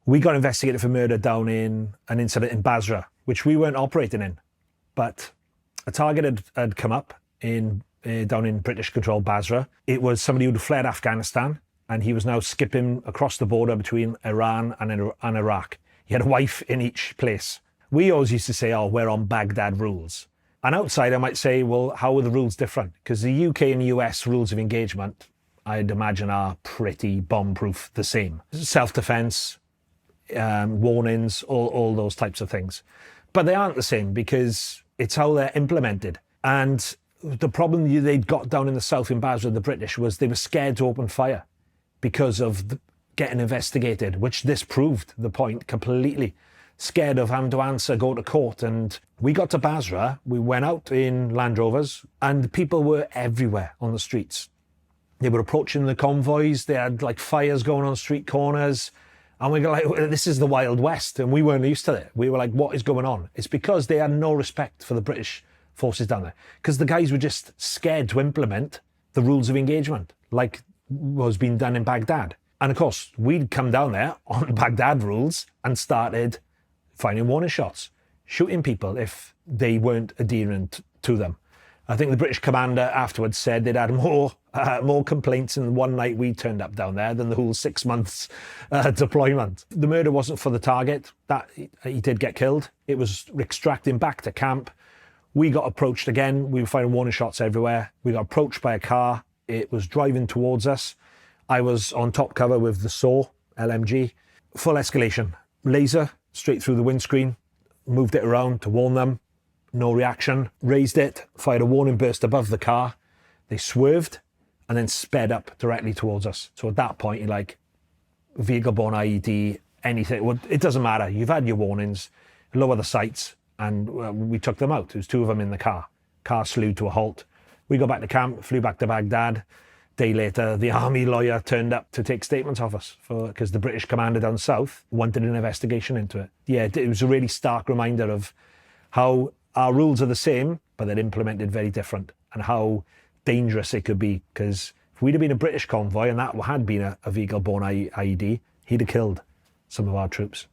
We got investigated for murder down in an incident in Basra, which we weren't operating in. But a target had come up down in British-controlled Basra. It was somebody who'd fled Afghanistan, and he was now skipping across the border between Iran and Iraq. He had a wife in each place. We always used to say, oh, we're on Baghdad rules. An outsider might say, well, how are the rules different? Because the UK and US rules of engagement, I'd imagine, are pretty bomb-proof the same. Self-defense, warnings, all those types of things. But they aren't the same because it's how they're implemented. And the problem they'd got down in the south in Basra, the British, was they were scared to open fire because of getting investigated, which this proved the point completely. Scared of having to answer, go to court. And we got to Basra, we went out in Land Rovers, and people were everywhere on the streets. They were approaching the convoys, they had like fires going on street corners, and we were like, this is the Wild West, and we weren't used to it. We were like, what is going on? It's because they had no respect for the British forces down there, because the guys were just scared to implement the rules of engagement, like was being done in Baghdad. And of course, we'd come down there on Baghdad rules and started firing warning shots, shooting people if they weren't adherent to them. I think the British commander afterwards said they'd had more complaints in one night we turned up down there than the whole 6 months deployment. The murder wasn't for the target. That he did get killed. It was extracting back to camp. We got approached again. We were firing warning shots everywhere. We got approached by a car. It was driving towards us. I was on top cover with the SAW LMG. Full escalation. Laser straight through the windscreen. Moved it around to warn them. No reaction. Raised it. Fired a warning burst above the car. They swerved and then sped up directly towards us. So at that point, you're like, vehicle-borne IED, anything. Well, it doesn't matter. You've had your warnings. Lower the sights. And we took them out. There was two of them in the car. Car slewed to a halt. We got back to camp, flew back to Baghdad. Day later, the army lawyer turned up to take statements off us because the British commander down south wanted an investigation into it. Yeah, it was a really stark reminder of how our rules are the same, but they're implemented very different, and how dangerous it could be. Because if we'd have been a British convoy and that had been a vehicle-borne IED, he'd have killed some of our troops.